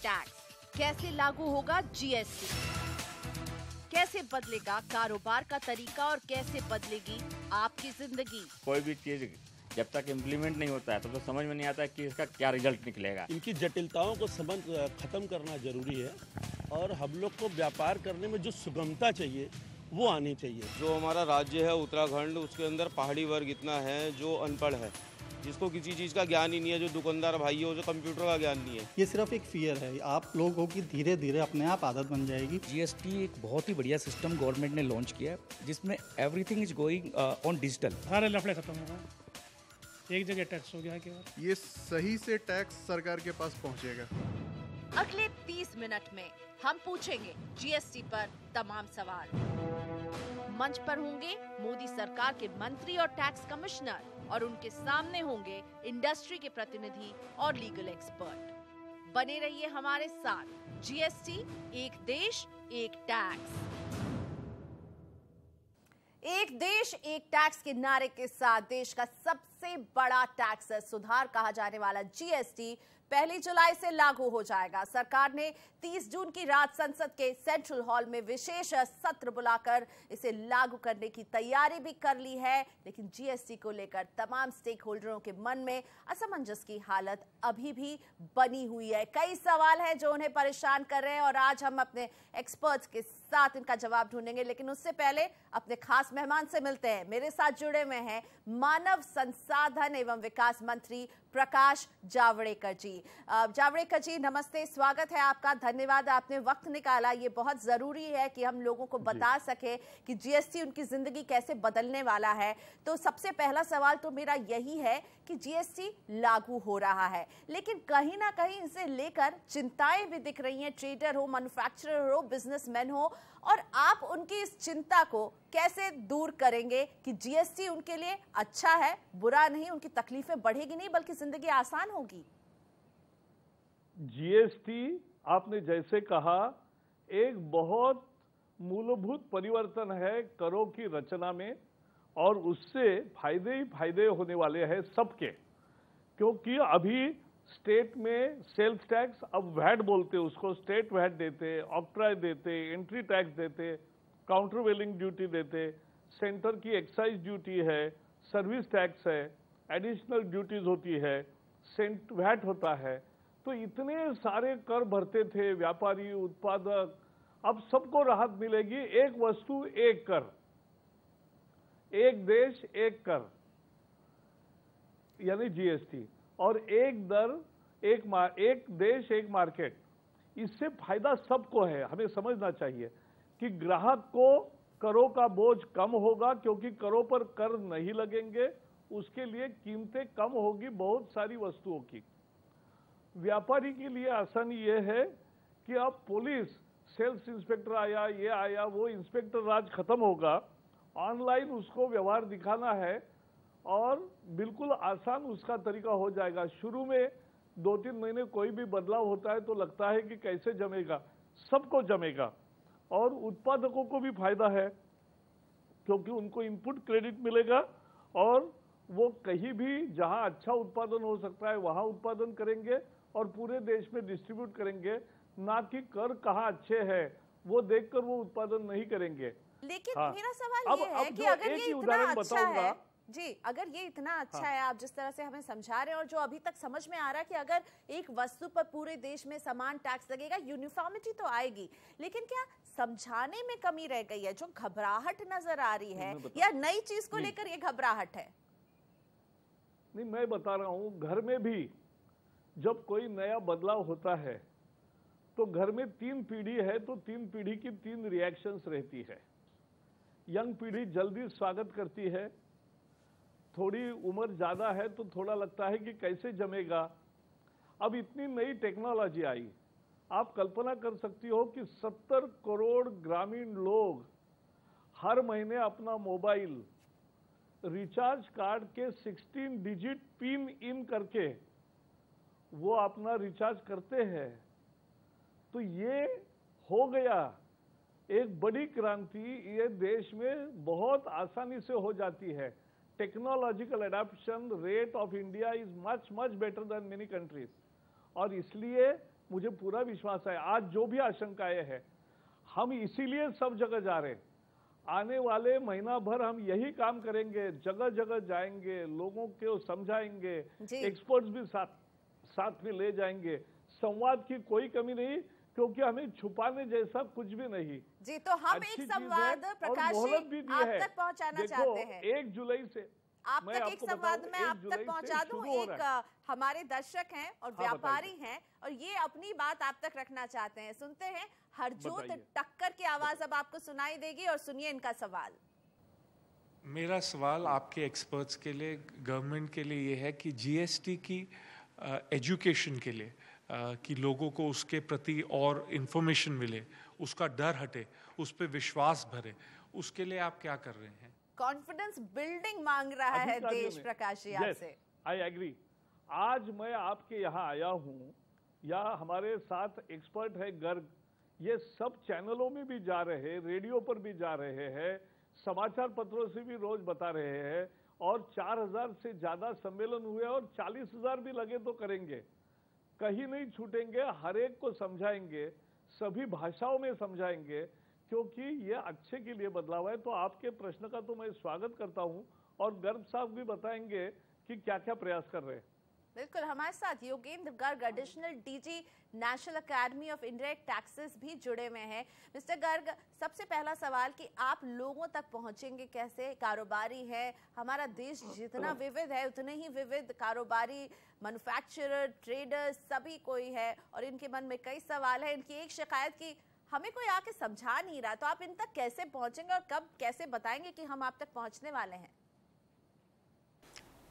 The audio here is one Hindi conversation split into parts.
टैक्स, कैसे लागू होगा जीएसटी, कैसे बदलेगा कारोबार का तरीका और कैसे बदलेगी आपकी जिंदगी। कोई भी चीज जब तक इम्प्लीमेंट नहीं होता है तब तो समझ में नहीं आता है कि इसका क्या रिजल्ट निकलेगा। इनकी जटिलताओं को खत्म करना जरूरी है और हम लोग को व्यापार करने में जो सुगमता चाहिए वो आनी चाहिए। जो हमारा राज्य है उत्तराखंड, उसके अंदर पहाड़ी वर्ग इतना है जो अनपढ़ है, जिसको किसी चीज़ का ज्ञान ही नहीं है, जो दुकानदार भाई है उसे कंप्यूटर का ज्ञान नहीं है। ये सिर्फ एक फियर है, आप लोगों की धीरे धीरे अपने आप आदत बन जाएगी। जीएसटी एक बहुत ही बढ़िया सिस्टम गवर्नमेंट ने लॉन्च किया है जिसमें everything is going on digital. सारे लफड़े खत्म हो गए, एक जगह टैक्स हो गया केवल। ये सही से टैक्स सरकार के पास पहुंचेगा। अगले 30 मिनट में हम पूछेंगे जीएसटी पर तमाम सवाल। मंच पर होंगे मोदी सरकार के मंत्री और टैक्स कमिश्नर और उनके सामने होंगे इंडस्ट्री के प्रतिनिधि और लीगल एक्सपर्ट। बने रहिए हमारे साथ। जीएसटी, एक देश एक टैक्स। एक देश एक टैक्स के नारे के साथ देश का सबसे बड़ा टैक्स सुधार कहा जाने वाला जीएसटी 1 जुलाई से लागू हो जाएगा। सरकार ने 30 जून की रात संसद के सेंट्रल हॉल में विशेष सत्र बुलाकर इसे लागू करने की तैयारी भी कर ली है, लेकिन जीएसटी को लेकर तमाम स्टेक होल्डरों के मन में असमंजस की हालत अभी भी बनी हुई है। कई सवाल हैं जो उन्हें परेशान कर रहे हैं और आज हम अपने एक्सपर्ट्स के साथ इनका जवाब ढूंढेंगे, लेकिन उससे पहले अपने खास मेहमान से मिलते हैं। मेरे साथ जुड़े हुए हैं मानव संसाधन एवं विकास मंत्री प्रकाश जावड़ेकर जी। जावड़ेकर जी नमस्ते, स्वागत है आपका। धन्यवाद, आपने वक्त निकाला। ये बहुत जरूरी है कि हम लोगों को बता सके कि जीएसटी उनकी जिंदगी कैसे बदलने वाला है। तो सबसे पहला सवाल तो मेरा यही है कि जीएसटी लागू हो रहा है, लेकिन कहीं ना कहीं इसे लेकर चिंताएं भी दिख रही हैं। ट्रेडर हो, मैन्युफैक्चरर हो, बिजनेसमैन हो, और आप उनकी इस चिंता को कैसे दूर करेंगे कि जीएसटी उनके लिए अच्छा है, बुरा नहीं, उनकी तकलीफें बढ़ेगी नहीं बल्कि जिंदगी आसान होगी। जीएसटी आपने जैसे कहा एक बहुत मूलभूत परिवर्तन है करों की रचना में, और उससे फायदे ही फायदे होने वाले हैं सबके। क्योंकि अभी स्टेट में सेल्स टैक्स, अब वैट बोलते उसको, स्टेट वैट देते, ऑक्ट्राय देते, एंट्री टैक्स देते, काउंटरवेलिंग ड्यूटी देते, सेंटर की एक्साइज ड्यूटी है, सर्विस टैक्स है, एडिशनल ड्यूटीज होती है, सेंट वैट होता है। तो इतने सारे कर भरते थे व्यापारी, उत्पादक, अब सबको राहत मिलेगी। एक वस्तु एक कर, एक देश एक कर, यानी जीएसटी, और एक दर एक देश एक मार्केट। इससे फायदा सबको है। हमें समझना चाहिए कि ग्राहक को करों का बोझ कम होगा, क्योंकि करों पर कर नहीं लगेंगे, उसके लिए कीमतें कम होगी बहुत सारी वस्तुओं की। व्यापारी के लिए आसानी यह है कि अब पुलिस, सेल्स इंस्पेक्टर आया, ये आया, वो इंस्पेक्टर राज खत्म होगा। ऑनलाइन उसको व्यवहार दिखाना है और बिल्कुल आसान उसका तरीका हो जाएगा। शुरू में 2-3 महीने कोई भी बदलाव होता है तो लगता है कि कैसे जमेगा, सबको जमेगा। और उत्पादकों को भी फायदा है क्योंकि उनको इनपुट क्रेडिट मिलेगा और वो कहीं भी जहां अच्छा उत्पादन हो सकता है वहां उत्पादन करेंगे और पूरे देश में डिस्ट्रीब्यूट करेंगे, ना कि कर कहाँ अच्छे हैं वो देखकर वो उत्पादन नहीं करेंगे। लेकिन मेरा सवाल ये है कि अगर ये इतना अच्छा है जी, अगर ये इतना अच्छा है, आप जिस तरह से हमें समझा रहे हैं, और जो अभी तक समझ में आ रहा है कि अगर एक वस्तु पर पूरे देश में समान टैक्स लगेगा, यूनिफॉर्मिटी तो आएगी, लेकिन क्या समझाने में कमी रह गई है? जो घबराहट नजर आ रही है या नई चीज को लेकर ये घबराहट है? नहीं, मैं बता रहा हूं, घर में भी जब कोई नया बदलाव होता है तो घर में 3 पीढ़ी है तो 3 पीढ़ी की 3 रिएक्शंस रहती है। यंग पीढ़ी जल्दी स्वागत करती है, थोड़ी उम्र ज्यादा है तो थोड़ा लगता है कि कैसे जमेगा। अब इतनी नई टेक्नोलॉजी आई, आप कल्पना कर सकती हो कि 70 करोड़ ग्रामीण लोग हर महीने अपना मोबाइल रिचार्ज कार्ड के 16 डिजिट पिन इन करके वो अपना रिचार्ज करते हैं। तो ये हो गया एक बड़ी क्रांति, ये देश में बहुत आसानी से हो जाती है। Technological adaption rate of India is much better than many countries, और इसलिए मुझे पूरा विश्वास है। आज जो भी आशंकाएं हैं, हम इसीलिए सब जगह जा रहे हैं। आने वाले महीना भर हम यही काम करेंगे, जगह जगह जाएंगे, लोगों को समझाएंगे, एक्सपर्ट्स भी साथ में ले जाएंगे। संवाद की कोई कमी नहीं, क्योंकि हमें छुपाने जैसा कुछ भी नहीं। जी, तो हम एक संवाद प्रकाश जी आप तक पहुंचाना चाहते हैं। 1 जुलाई से आप तक एक संवाद मैं आप तक पहुंचा दूं। एक हमारे दर्शक हैं और व्यापारी हैं और ये अपनी बात आप तक रखना चाहते हैं। सुनते हैं, हरजोत टक्कर की आवाज अब आपको सुनाई देगी और सुनिए इनका सवाल। मेरा सवाल आपके एक्सपर्ट्स के लिए, गवर्नमेंट के लिए ये है कि जीएसटी की एजुकेशन के लिए कि लोगों को उसके प्रति और इन्फॉर्मेशन मिले, उसका डर हटे, उस पर विश्वास भरे, उसके लिए आप क्या कर रहे हैं? कॉन्फिडेंस बिल्डिंग मांग रहा है देश। प्रकाश जी आपसे। I agree. आज मैं आपके यहाँ आया हूँ, या हमारे साथ एक्सपर्ट है गर्ग, ये सब चैनलों में भी जा रहे हैं, रेडियो पर भी जा रहे हैं, समाचार पत्रों से भी रोज बता रहे हैं, और 4000 से ज्यादा सम्मेलन हुए और 40,000 भी लगे तो करेंगे। कहीं नहीं छूटेंगे, हर एक को समझाएंगे, सभी भाषाओं में समझाएंगे, क्योंकि ये अच्छे के लिए बदलाव है। तो आपके प्रश्न का तो मैं स्वागत करता हूं, और गर्ग साहब भी बताएंगे कि क्या क्या प्रयास कर रहे हैं। बिल्कुल, हमारे साथ Yogendra Garg, additional DG national academy of indirect taxes भी जुड़े हुए हैं। मिस्टर गर्ग, सबसे पहला सवाल कि आप लोगों तक पहुंचेंगे कैसे? कारोबारी है, हमारा देश जितना विविध है उतने ही विविध कारोबारी, मैन्युफैक्चरर, ट्रेडर्स, सभी कोई है, और इनके मन में कई सवाल है। इनकी एक शिकायत की हमें कोई आके समझा नहीं रहा, तो आप इन तक कैसे पहुंचेंगे और कब कैसे बताएंगे कि हम आप तक पहुंचने वाले हैं?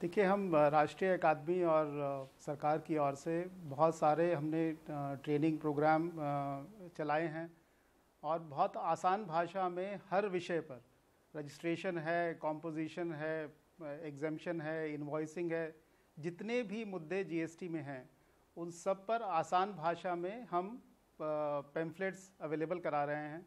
देखिए, हम राष्ट्रीय अकादमी और सरकार की ओर से बहुत सारे हमने ट्रेनिंग प्रोग्राम चलाए हैं, और बहुत आसान भाषा में हर विषय पर, रजिस्ट्रेशन है, कॉम्पोजिशन है, एग्जेम्पशन है, इनवॉइसिंग है, जितने भी मुद्दे जीएसटी में हैं उन सब पर आसान भाषा में हम पैम्फलेट्स अवेलेबल करा रहे हैं।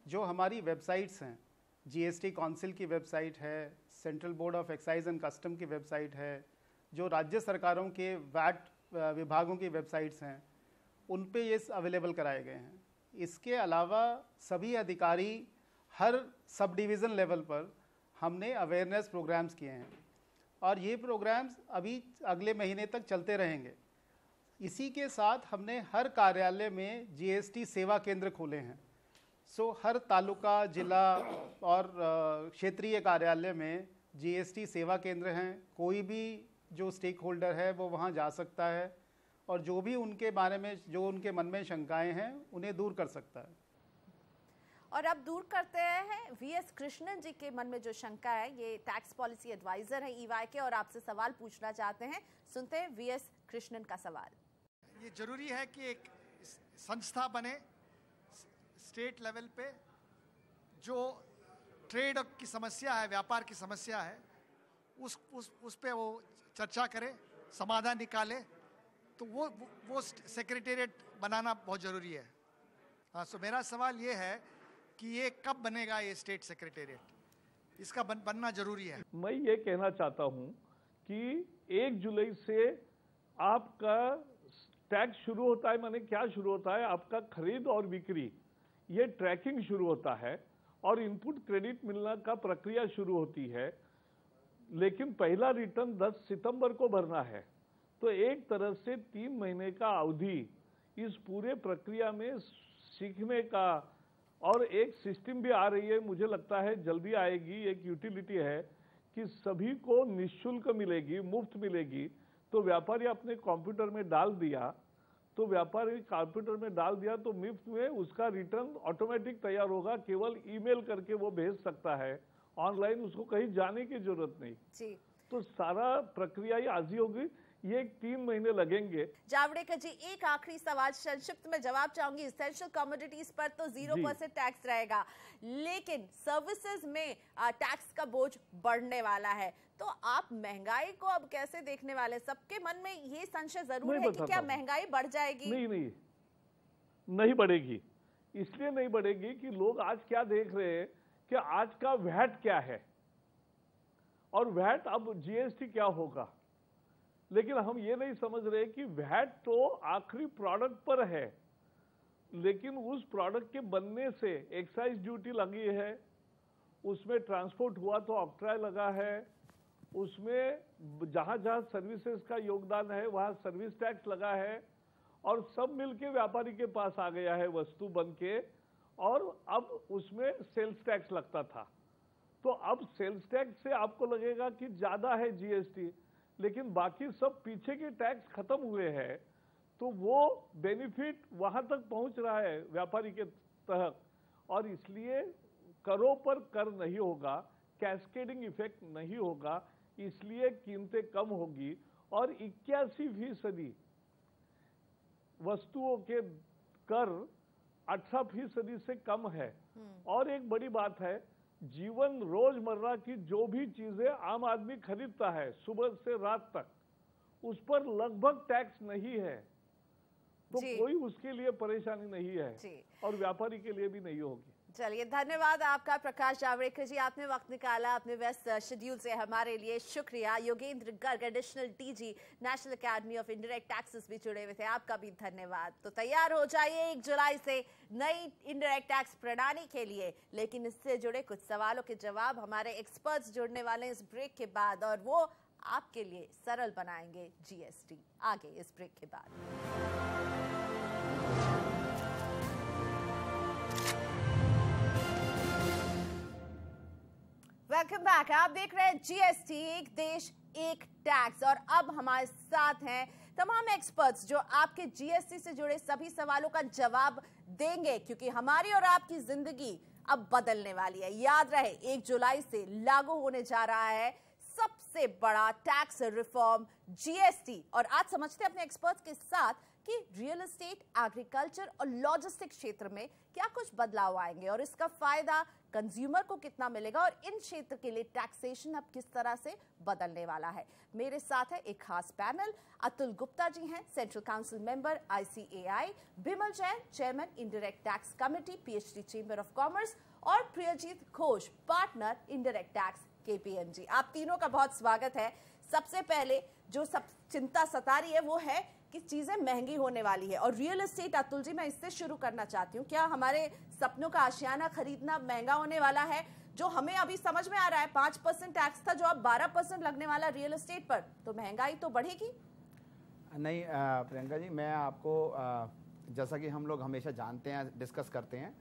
जो हमारी वेबसाइट्स हैं, जीएसटी काउंसिल की वेबसाइट है, central board of excise and custom की वेबसाइट है, जो राज्य सरकारों के वैट विभागों की वेबसाइट्स हैं, उन पे ये अवेलेबल कराए गए हैं। इसके अलावा सभी अधिकारी हर सब डिवीज़न लेवल पर हमने अवेयरनेस प्रोग्राम्स किए हैं, और ये प्रोग्राम्स अभी अगले महीने तक चलते रहेंगे। इसी के साथ हमने हर कार्यालय में जीएसटी सेवा केंद्र खोले हैं। हर तालुका, जिला और क्षेत्रीय कार्यालय में जीएसटी सेवा केंद्र हैं। कोई भी जो स्टेक होल्डर है वो वहाँ जा सकता है, और जो भी उनके बारे में, जो उनके मन में शंकाएं हैं, उन्हें दूर कर सकता है। और अब दूर करते हैं वीएस कृष्णन जी के मन में जो शंका है। ये टैक्स पॉलिसी एडवाइजर है ईवाई के, और आपसे सवाल पूछना चाहते हैं। सुनते हैं वीएस कृष्णन का सवाल। ये जरूरी है कि एक संस्था बने स्टेट लेवल पे, जो ट्रेड की समस्या है, व्यापार की समस्या है, उस पे वो चर्चा करे, समाधान निकाले। तो वो सेक्रेटेरिएट बनाना बहुत ज़रूरी है। हाँ, सो मेरा सवाल ये है कि ये कब बनेगा ये स्टेट सेक्रेटेरिएट? इसका बनना जरूरी है। मैं ये कहना चाहता हूँ कि 1 जुलाई से आपका टैक्स शुरू होता है। माने क्या शुरू होता है? आपका खरीद और बिक्री, ये ट्रैकिंग शुरू होता है, और इनपुट क्रेडिट मिलना का प्रक्रिया शुरू होती है। लेकिन पहला रिटर्न 10 सितंबर को भरना है। तो एक तरह से 3 महीने का अवधि इस पूरे प्रक्रिया में सीखने का, और एक सिस्टम भी आ रही है, मुझे लगता है जल्दी आएगी। एक यूटिलिटी है कि सभी को निःशुल्क मिलेगी, मुफ्त मिलेगी। तो व्यापारी अपने कंप्यूटर में डाल दिया, तो मुफ्त में उसका रिटर्न ऑटोमेटिक तैयार होगा। केवल ईमेल करके वो भेज सकता है ऑनलाइन, उसको कहीं जाने की जरूरत नहीं जी। तो सारा प्रक्रिया ही आजी होगी। ये 3 महीने लगेंगे। जावड़ेकर जी, एक आखिरी सवाल संक्षिप्त में जवाब चाहूंगी। एसेंशियल कमोडिटीज पर तो 0% टैक्स रहेगा, लेकिन सर्विसेज में टैक्स का बोझ बढ़ने वाला है। तो आप महंगाई को अब कैसे देखने वाले? सबके मन में ये संशय जरूर है कि क्या महंगाई बढ़ जाएगी? नहीं बढ़ेगी। इसलिए नहीं बढ़ेगी कि लोग आज क्या देख रहे हैं कि आज का वैट क्या है, और वैट अब जीएसटी क्या होगा। लेकिन हम ये नहीं समझ रहे कि वैट तो आखिरी प्रोडक्ट पर है, लेकिन उस प्रोडक्ट के बनने से एक्साइज ड्यूटी लगी है, उसमें ट्रांसपोर्ट हुआ तो ऑक्ट्राय लगा है, उसमें जहां जहां सर्विसेज का योगदान है वहां सर्विस टैक्स लगा है, और सब मिलके व्यापारी के पास आ गया है वस्तु बन के, और अब उसमें सेल्स टैक्स लगता था। तो अब सेल्स टैक्स से आपको लगेगा कि ज्यादा है जीएसटी, लेकिन बाकी सब पीछे के टैक्स खत्म हुए हैं, तो वो बेनिफिट वहां तक पहुंच रहा है व्यापारी के तहत, और इसलिए करों पर कर नहीं होगा, कैस्केडिंग इफेक्ट नहीं होगा, इसलिए कीमतें कम होगी, और 81% वस्तुओं के कर 18% से कम है। और एक बड़ी बात है, जीवन रोजमर्रा की जो भी चीजें आम आदमी खरीदता है सुबह से रात तक, उस पर लगभग टैक्स नहीं है, तो कोई उसके लिए परेशानी नहीं है, और व्यापारी के लिए भी नहीं होगी। चलिए, धन्यवाद आपका प्रकाश जावड़ेकर जी, आपने वक्त निकाला अपने व्यस्त शेड्यूल से हमारे लिए, शुक्रिया। Yogendra Garg, additional DG national academy of indirect taxes भी जुड़े हुए थे, आपका भी धन्यवाद। तो तैयार हो जाइए 1 जुलाई से नई इनडायरेक्ट टैक्स प्रणाली के लिए, लेकिन इससे जुड़े कुछ सवालों के जवाब हमारे एक्सपर्ट्स जुड़ने वाले इस ब्रेक के बाद, और वो आपके लिए सरल बनाएंगे जीएसटी। आगे इस ब्रेक के बाद। Welcome back. आप देख रहे हैं जीएसटी, एक देश एक टैक्स, और अब हमारे साथ हैं तमाम एक्सपर्ट्स जो आपके जीएसटी से जुड़े सभी सवालों का जवाब देंगे, क्योंकि हमारी और आपकी जिंदगी अब बदलने वाली है। याद रहे, 1 जुलाई से लागू होने जा रहा है सबसे बड़ा टैक्स रिफॉर्म जीएसटी, और आज समझते हैं अपने एक्सपर्ट्स के साथ कि रियल एस्टेट, एग्रीकल्चर और लॉजिस्टिक क्षेत्र में क्या कुछ बदलाव आएंगे, और इसका फायदा कंज्यूमर को कितना मिलेगा, और इन क्षेत्र के लिए टैक्सेशन अब किस तरह से बदलने वाला है। मेरे साथ है एक खास पैनल। अतुल गुप्ता जी हैं, central council member ICAI, Bimal Jain, chairman indirect tax committee, PhD chamber of commerce, और Priyajit Ghosh, partner indirect tax KPMG। आप तीनों का बहुत स्वागत है। सबसे पहले जो सब चिंता सता रही है वो है कि चीजें महंगी होने वाली है, और रियल एस्टेट, अतुल जी मैं इससे शुरू करना चाहती हूँ। क्या हमारे सपनों का आशियाना खरीदना महंगा होने वाला है? जो हमें अभी समझ में आ रहा है 5% टैक्स था, जो अब 12% लगने वाला रियल एस्टेट पर, तो महंगाई तो बढ़ेगी? नहीं प्रियंका जी, मैं आपको जैसा कि हम लोग हमेशा जानते हैं, डिस्कस करते हैं,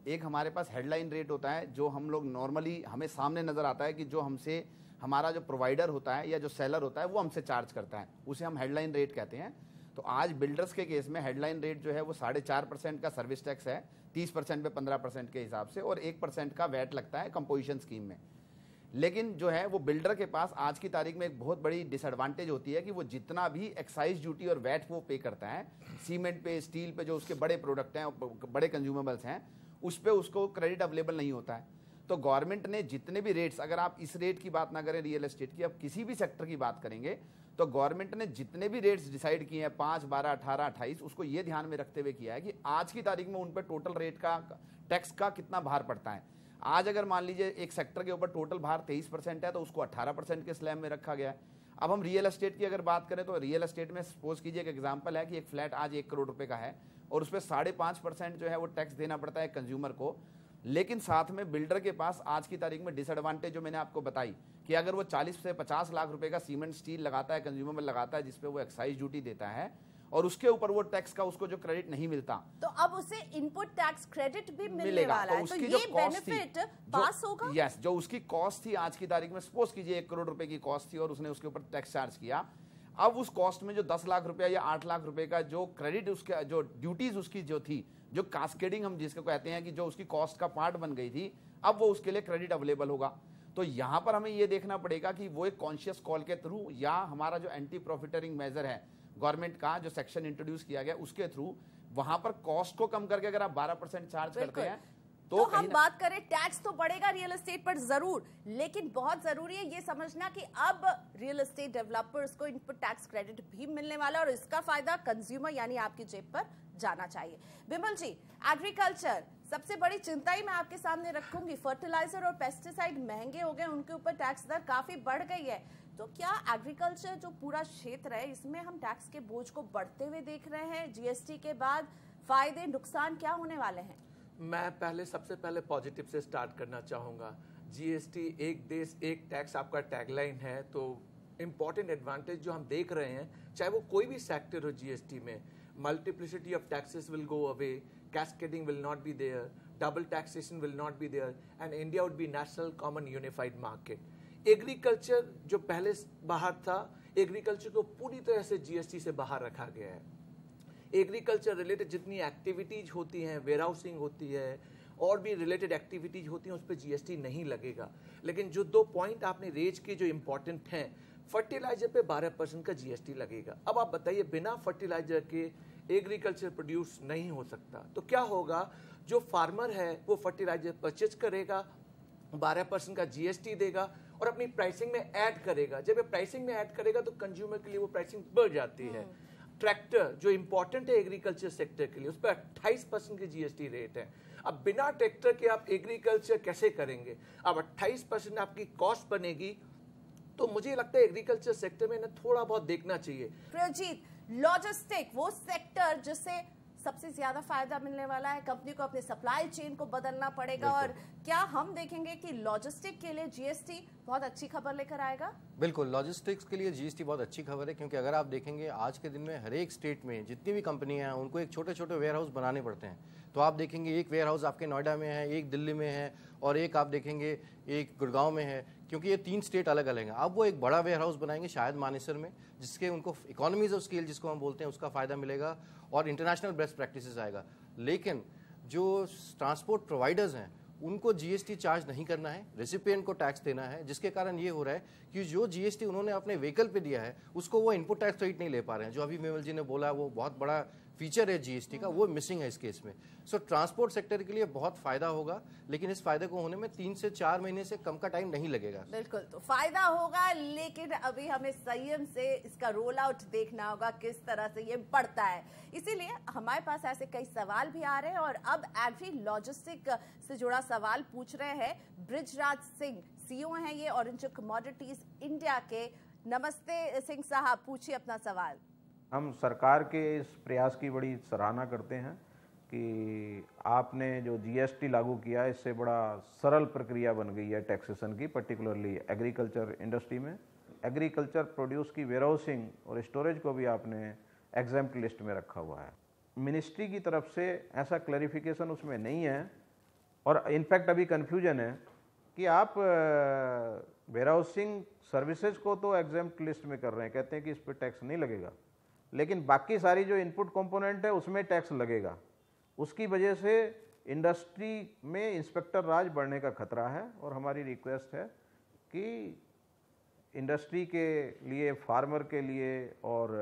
एक हमारे पास हेडलाइन रेट होता है जो हम लोग नॉर्मली हमें सामने नज़र आता है कि जो हमसे हमारा जो प्रोवाइडर होता है या जो सेलर होता है वो हमसे चार्ज करता है, उसे हम हेडलाइन रेट कहते हैं। तो आज बिल्डर्स के केस में हेडलाइन रेट जो है वो 4.5% का सर्विस टैक्स है, 30% पे 15% के हिसाब से, और 1% का वैट लगता है कंपोजिशन स्कीम में। लेकिन जो है वो बिल्डर के पास आज की तारीख में एक बहुत बड़ी डिसएडवांटेज होती है कि वो जितना भी एक्साइज ड्यूटी और वैट वो पे करता है सीमेंट पे, स्टील पे, जो उसके बड़े प्रोडक्ट हैं, बड़े कंज्यूमेबल्स हैं, उस पर उसको क्रेडिट अवेलेबल नहीं होता है। तो गवर्नमेंट ने जितने भी रेट्स, अगर आप इस रेट की बात ना करें रियल एस्टेट की, अब किसी भी सेक्टर की बात करेंगे, तो गवर्नमेंट ने जितने भी रेट्स डिसाइड किए हैं 5, 12, 18, 28, उसको ये ध्यान में रखते हुए किया है कि आज की तारीख में उन पर टोटल रेट का, टैक्स का कितना भार पड़ता है। आज अगर मान लीजिए एक सेक्टर के ऊपर टोटल भार 23% है, तो उसको 18% के स्लैब में रखा गया है। अब हम रियल एस्टेट की अगर बात करें, तो रियल एस्टेट में सपोज कीजिए एक एग्जांपल है कि एक फ्लैट आज 1 करोड़ रुपए का है, और उस पर 5.5% जो है वो टैक्स देना पड़ता है कंज्यूमर को। लेकिन साथ में बिल्डर के पास आज की तारीख में डिसएडवांटेज जो मैंने आपको बताई कि अगर वो 40 से 50 लाख रुपए का सीमेंट स्टील लगाता है, कंज्यूमेबल लगाता है, जिसपे वो एक्साइज ड्यूटी देता है, और उसके ऊपर वो टैक्स का उसको जो क्रेडिट नहीं मिलता, तो अब उसे इनपुट टैक्स क्रेडिट भी मिलने वाला है। तो ये बेनिफिट पास होगा। यस, जो उसकी कॉस्ट थी आज की तारीख में, सपोज कीजिए 1 करोड़ रुपए की कॉस्ट थी और उसने उसके ऊपर टैक्स चार्ज किया, अब उस कॉस्ट में जो 10 लाख रुपया या 8 लाख रुपए का जो क्रेडिट, उसके जो ड्यूटीज उसकी जो थी, जो कास्केडिंग हम जिसको कहते हैं कि जो उसकी कॉस्ट का पार्ट बन गई थी, अब वो उसके लिए क्रेडिट अवेलेबल होगा। तो यहां पर हमें ये देखना पड़ेगा कि वो एक कॉन्शियस कॉल के थ्रू, या हमारा जो एंटी प्रॉफिटरिंग मेजर है गवर्नमेंट का, जो सेक्शन इंट्रोड्यूस किया गया, उसके थ्रू वहां पर कॉस्ट को कम करके अगर आप 12% चार्ज करते हैं, तो हम बात करें, टैक्स तो बढ़ेगा रियल एस्टेट पर जरूर, लेकिन बहुत जरूरी है ये समझना कि अब रियल एस्टेट डेवलपर्स को इनपुट टैक्स क्रेडिट भी मिलने वाला है, और इसका फायदा कंज्यूमर यानी आपकी जेब पर जाना चाहिए। बिमल जी, एग्रीकल्चर सबसे बड़ी चिंता ही मैं आपके सामने रखूंगी। फर्टिलाइजर और पेस्टिसाइड महंगे हो गए, उनके ऊपर टैक्स दर काफी बढ़ गई है, तो क्या एग्रीकल्चर जो पूरा क्षेत्र है इसमें हम टैक्स के बोझ को बढ़ते हुए देख रहे हैं? जीएसटी के बाद फायदे नुकसान क्या होने वाले हैं? मैं सबसे पहले पॉजिटिव से स्टार्ट करना चाहूँगा। जीएसटी एक देश एक टैक्स आपका टैगलाइन है, तो इम्पॉर्टेंट एडवांटेज जो हम देख रहे हैं, चाहे वो कोई भी सेक्टर हो जीएसटी में, multiplicity of taxes will go away, cascading will not be there, double taxation will not be there, and India would be national common unified market. Agriculture जो पहले बाहर था, एग्रीकल्चर को पूरी तरह से जीएसटी से बाहर रखा गया है। एग्रीकल्चर रिलेटेड जितनी एक्टिविटीज होती हैं, वेयरहाउसिंग होती है और भी रिलेटेड एक्टिविटीज होती हैं, उस पर जीएसटी नहीं लगेगा। लेकिन जो 2 पॉइंट आपने रेज किए जो इम्पोर्टेंट हैं, फर्टिलाइजर पे 12% का जीएसटी लगेगा। अब आप बताइए, बिना फर्टिलाइजर के एग्रीकल्चर प्रोड्यूस नहीं हो सकता। तो क्या होगा, जो फार्मर है वो फर्टिलाइजर परचेज करेगा, 12% का जीएसटी देगा और अपनी प्राइसिंग में ऐड करेगा। जब ये प्राइसिंग में ऐड करेगा तो कंज्यूमर के लिए वो प्राइसिंग बढ़ जाती है। ट्रैक्टर जो इंपॉर्टेंट है एग्रीकल्चर सेक्टर के लिए, उस पर 28% की जीएसटी रेट है। अब बिना ट्रैक्टर के आप एग्रीकल्चर कैसे करेंगे? अब 28% आपकी कॉस्ट बनेगी, तो मुझे लगता है एग्रीकल्चर सेक्टर में ना थोड़ा बहुत देखना चाहिए। प्रयोजीत, लॉजिस्टिक वो सेक्टर जिससे सबसे ज्यादा फायदा मिलने वाला है, कंपनी को अपने सप्लाई चेन को बदलना पड़ेगा, और क्या हम देखेंगे कि लॉजिस्टिक के लिए जीएसटी बहुत अच्छी खबर लेकर आएगा? बिल्कुल, लॉजिस्टिक्स के लिए जीएसटी बहुत अच्छी खबर है, क्योंकि अगर आप देखेंगे आज के दिन में हर एक स्टेट में जितनी भी कंपनियां हैं उनको एक छोटे छोटे वेयर हाउस बनाने पड़ते हैं। तो आप देखेंगे एक वेयर हाउस आपके नोएडा में है, एक दिल्ली में है और एक आप देखेंगे एक गुड़गांव में है, क्योंकि ये 3 स्टेट अलग अलग हैं। अब वो एक बड़ा वेयर हाउस बनाएंगे शायद मानेसर में, जिसके उनको इकोनॉमीज ऑफ स्केल जिसको हम बोलते हैं उसका फ़ायदा मिलेगा और इंटरनेशनल बेस्ट प्रैक्टिसेस आएगा। लेकिन जो ट्रांसपोर्ट प्रोवाइडर्स हैं उनको जीएसटी चार्ज नहीं करना है, रेसिपिएंट को टैक्स देना है, जिसके कारण ये हो रहा है कि जो जीएसटी उन्होंने अपने व्हीकल पे दिया है उसको वो इनपुट टैक्स रेट नहीं ले पा रहे हैं। जो अभी मेवल जी ने बोला वो बहुत बड़ा फीचर है जीएसटी का, वो मिसिंग है इस केस में। सो ट्रांसपोर्ट सेक्टर के लिए बहुत फायदा होगा, लेकिन इस फायदे को होने में 3 से 4 महीने से कम का टाइम नहीं लगेगा। बिल्कुल, तो फायदा होगा, लेकिन अभी हमें संयम से इसका रोल आउट देखना होगा किस तरह से ये बढ़ता है। इसीलिए हमारे पास ऐसे कई सवाल भी आ रहे हैं और अब एग्री लॉजिस्टिक से जुड़ा सवाल पूछ रहे हैं बृजराज सिंह, सीईओ हैं ये ऑरेंज कमोडिटीज इंडिया के। नमस्ते सिंह साहब, पूछिए अपना सवाल। हम सरकार के इस प्रयास की बड़ी सराहना करते हैं कि आपने जो जीएसटी लागू किया, इससे बड़ा सरल प्रक्रिया बन गई है टैक्सेशन की, पर्टिकुलरली एग्रीकल्चर इंडस्ट्री में। एग्रीकल्चर प्रोड्यूस की वेयरहाउसिंग और स्टोरेज को भी आपने एग्जेम्प्ट लिस्ट में रखा हुआ है। मिनिस्ट्री की तरफ से ऐसा क्लैरिफिकेशन उसमें नहीं है और इनफैक्ट अभी कन्फ्यूजन है कि आप वेयरहाउसिंग सर्विसेज को तो एग्जेम्प्ट लिस्ट में कर रहे हैं, कहते हैं कि इस पर टैक्स नहीं लगेगा, लेकिन बाकी सारी जो इनपुट कंपोनेंट है उसमें टैक्स लगेगा। उसकी वजह से इंडस्ट्री में इंस्पेक्टर राज बढ़ने का खतरा है और हमारी रिक्वेस्ट है कि इंडस्ट्री के लिए, फार्मर के लिए और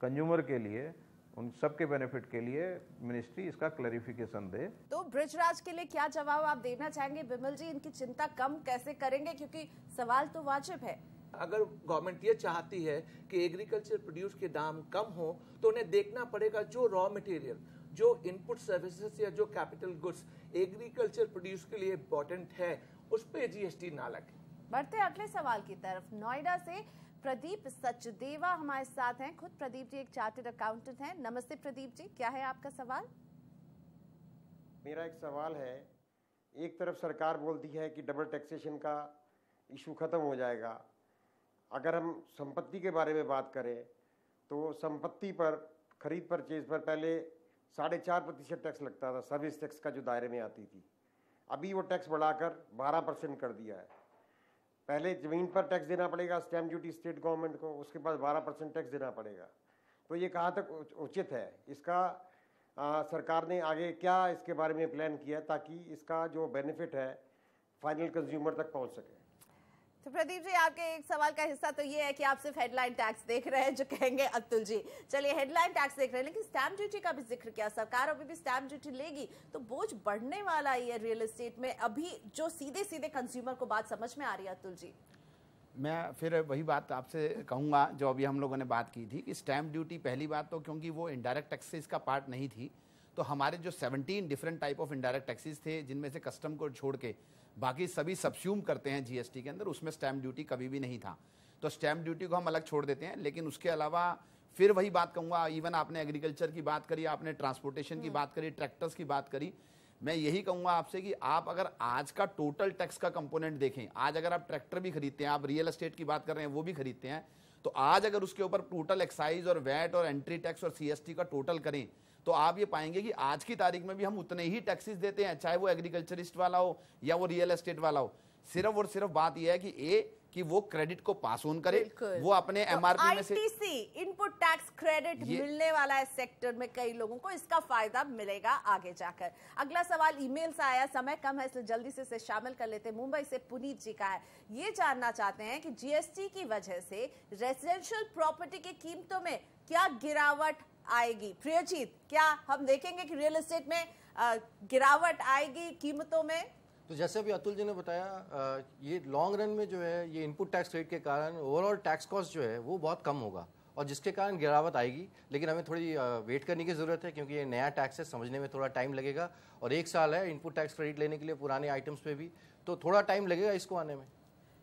कंज्यूमर के लिए, उन सबके बेनिफिट के लिए मिनिस्ट्री इसका क्लैरिफिकेशन दे। तो बृजराज के लिए क्या जवाब आप देना चाहेंगे विमल जी? इनकी चिंता कम कैसे करेंगे, क्योंकि सवाल तो वाजिब है। अगर गवर्नमेंट ये चाहती है कि एग्रीकल्चर प्रोड्यूस के दाम कम हो, तो उन्हें देखना पड़ेगा जो रॉ मटेरियल, जो इनपुट सर्विसेज या जो कैपिटल गुड्स एग्रीकल्चर प्रोड्यूस के लिए इम्पोर्टेंट है, उस पर जीएसटी ना लगे। बढ़ते अगले सवाल की तरफ। नोएडा से प्रदीप सचदेवा हमारे साथ हैं। खुद प्रदीप जी एक चार्टर्ड अकाउंटेंट हैं। नमस्ते प्रदीप जी, क्या है आपका सवाल? मेरा एक सवाल है, एक तरफ सरकार बोलती है कि डबल टैक्सेशन का इशू खत्म हो जाएगा। अगर हम संपत्ति के बारे में बात करें तो संपत्ति पर खरीद परचेज पर पहले 4.5% टैक्स लगता था, सर्विस टैक्स का जो दायरे में आती थी। अभी वो टैक्स बढ़ाकर 12% कर दिया है। पहले ज़मीन पर टैक्स देना पड़ेगा, स्टैम्प ड्यूटी स्टेट गवर्नमेंट को, उसके बाद 12% टैक्स देना पड़ेगा। तो ये कहाँ तक उचित है? इसका सरकार ने आगे क्या इसके बारे में प्लान किया ताकि इसका जो बेनिफिट है फाइनल कंज्यूमर तक पहुँच सके? तो प्रदीप जी, आपके एक सवाल का हिस्सा तो ये है कि आप सिर्फ हेडलाइन टैक्स देख रहे हैं, जो कहेंगे अतुल जी। चलिए, हेडलाइन टैक्स देख रहे हैं, लेकिन स्टैम्प ड्यूटी का भी जिक्र किया। सरकार अभी भी स्टैम्प ड्यूटी लेगी तो बोझ बढ़ने वाला ही है रियल एस्टेट में, अभी जो सीधे सीधे कंज्यूमर को बात समझ में आ रही है। अतुल जी, मैं फिर वही बात आपसे कहूँगा जो अभी हम लोगों ने बात की थी कि स्टैम्प ड्यूटी, पहली बात तो क्योंकि वो इनडायरेक्ट टैक्सेस का पार्ट नहीं थी, तो हमारे जो 17 different type of indirect taxes थे, जिनमें से कस्टम को छोड़ के बाकी सभी सबस्यूम करते हैं जीएसटी के अंदर, उसमें स्टैम्प ड्यूटी कभी भी नहीं था। तो स्टैम्प ड्यूटी को हम अलग छोड़ देते हैं। लेकिन उसके अलावा फिर वही बात कहूँगा, इवन आपने एग्रीकल्चर की बात करी, आपने ट्रांसपोर्टेशन की बात करी, ट्रैक्टर्स की बात करी, मैं यही कहूँगा आपसे कि आप अगर आज का टोटल टैक्स का कंपोनेंट देखें, आज अगर आप ट्रैक्टर भी खरीदते हैं, आप रियल एस्टेट की बात कर रहे हैं वो भी खरीदते हैं, तो आज अगर उसके ऊपर टोटल एक्साइज और वैट और एंट्री टैक्स और CST का टोटल करें तो आप ये पाएंगे कि आज की तारीख में भी हम उतने ही टैक्सेस देते हैं, चाहे वो एग्रीकल्चरिस्ट वाला हो या वो रियल एस्टेट वाला हो। सिर्फ और सिर्फ बात यह है कि वो क्रेडिट को पास ऑन करे, वो अपने MRP में से ITC इनपुट टैक्स क्रेडिट मिलने वाला है सेक्टर में, कई लोगों को इसका फायदा मिलेगा आगे जाकर। अगला सवाल ईमेल से आया, समय कम है इसलिए जल्दी से इसे शामिल कर लेते हैं। मुंबई से पुनीत जी का है, ये जानना चाहते हैं कि GST की वजह से रेजिडेंशियल प्रॉपर्टी की कीमतों में क्या गिरावट आएगी। प्रियजीत, क्या हम देखेंगे कि रियल एस्टेट में गिरावट आएगी कीमतों में? तो जैसे अभी अतुल जी ने बताया, ये लॉन्ग रन में जो है ये इनपुट टैक्स रेट के कारण ओवरऑल टैक्स कॉस्ट जो है वो बहुत कम होगा और जिसके कारण गिरावट आएगी। लेकिन हमें थोड़ी वेट करने की ज़रूरत है क्योंकि ये नया टैक्स है, समझने में थोड़ा टाइम लगेगा और 1 साल है इनपुट टैक्स क्रेडिट लेने के लिए पुराने आइटम्स पे भी, तो थोड़ा टाइम लगेगा इसको आने में।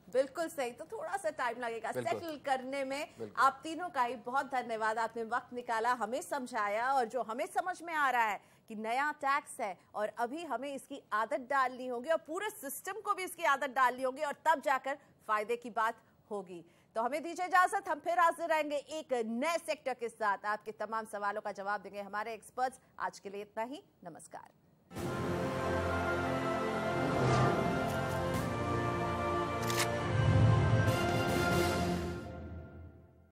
बिल्कुल सही, तो थोड़ा सा टाइम लगेगा सेटल करने में। आप तीनों का ही बहुत धन्यवाद, आपने वक्त निकाला, हमें समझाया और जो हमें समझ में आ रहा है कि नया टैक्स है और अभी हमें इसकी आदत डालनी होगी और पूरे सिस्टम को भी इसकी आदत डालनी होगी और तब जाकर फायदे की बात होगी। तो हमें दीजिए इजाजत, हम फिर हाजिर रहेंगे एक नए सेक्टर के साथ। आपके तमाम सवालों का जवाब देंगे हमारे एक्सपर्ट्स। आज के लिए इतना ही, नमस्कार।